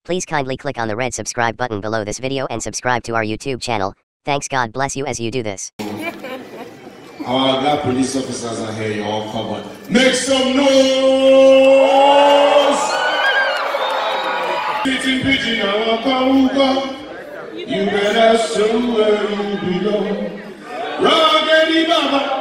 Please kindly click on the red subscribe button below this video and subscribe to our YouTube channel. Thanks, God bless you as you do this. Our black police officers are here, you're all covered. Make some noise! Pigeon, you better show where you belong. Raggedy Baba.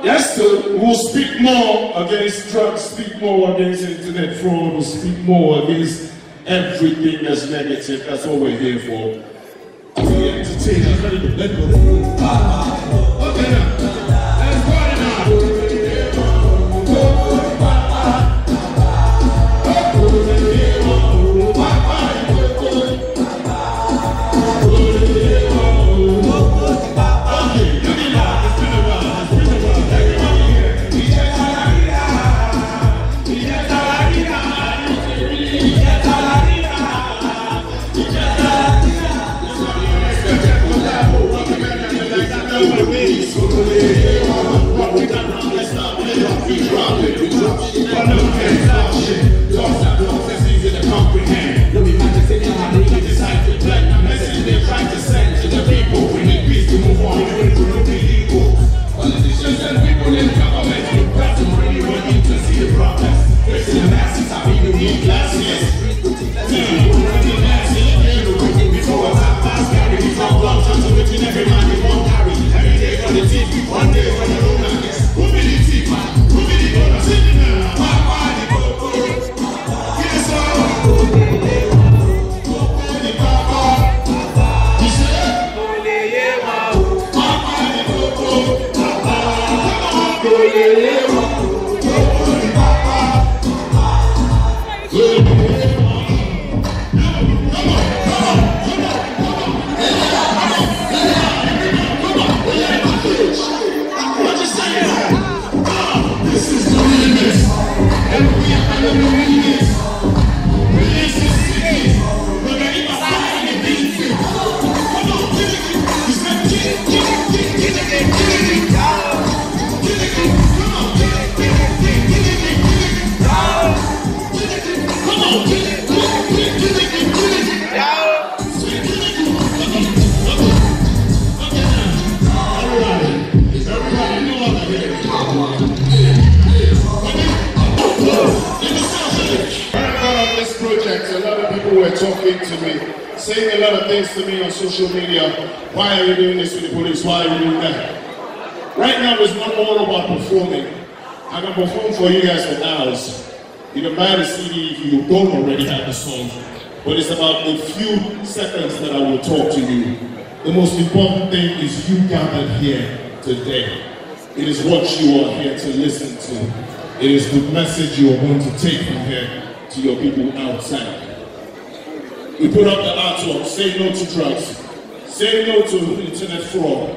Yes, sir. We'll speak more against drugs, speak more against internet fraud, we'll speak more against everything that's negative. That's what we're here for. We entertain. Let's go. Okay now. Let's party now. Talking to me, saying a lot of things to me on social media. Why are you doing this with the police? Why are you doing that? Right now, it's not all about performing. I can perform for you guys for hours. You can buy the CD if you don't already have the song. But it's about the few seconds that I will talk to you. The most important thing is you gathered here today. It is what you are here to listen to. It is the message you are going to take from here to your people outside. We put up the artwork, say no to drugs, say no to internet fraud,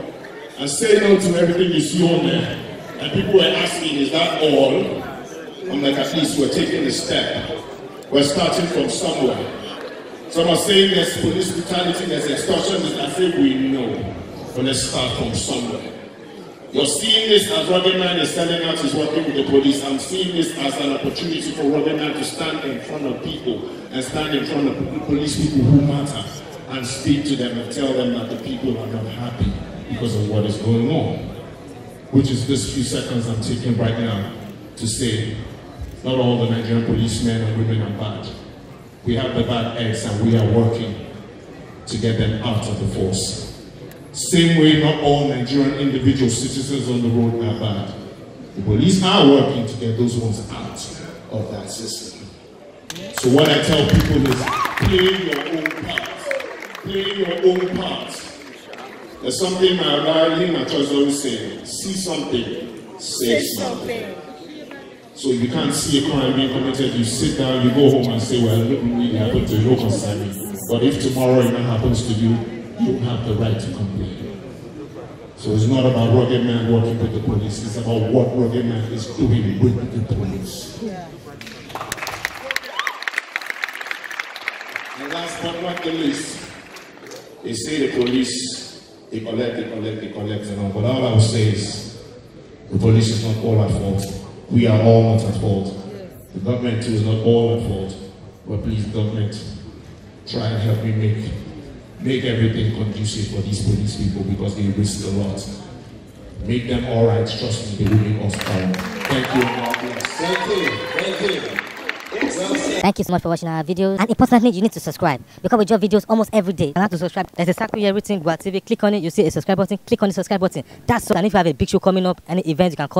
and say no to everything you see on there. And people were asking, is that all? I'm like, at least we're taking a step. We're starting from somewhere. Some are saying there's police brutality, there's extortion, and I say we know. But let's start from somewhere. You're seeing this as Rugged Man is telling us he's working with the police. I'm seeing this as an opportunity for Rugged Man to stand in front of people and stand in front of police people who matter and speak to them and tell them that the people are not happy because of what is going on. Which is this few seconds I'm taking right now to say, not all the Nigerian policemen and women are bad. We have the bad eggs and we are working to get them out of the force. Same way, not all Nigerian individual citizens on the road are bad. The police are working to get those ones out of that system. So what I tell people is, play your own part. Play your own part. There's something my darling my church always say, see something, say something. So you can't see a crime being committed, you sit down, you go home and say, well, look, really happened to you, no concern me. But if tomorrow it happens to you, you have the right to complain. So it's not about Rugged Man working with the police, it's about what Rugged Man is doing with the police. Yeah. And last but not the least, they say the police, they collect, and all. But all I will say is, the police is not all at fault. We are all not at fault. The government too is not all at fault, but please, government, try and help me make everything conducive for these police people because they risk a lot. Make them all right. Trust me, they will make us fine. Thank you. Thank you. Thank you. Well said. Thank you so much for watching our videos, and importantly, you need to subscribe because we drop videos almost every day. And how to subscribe? There's a circle here written Gua TV. Click on it, you see a subscribe button. Click on the subscribe button. That's so. And if you have a big show coming up, any event, you can call us.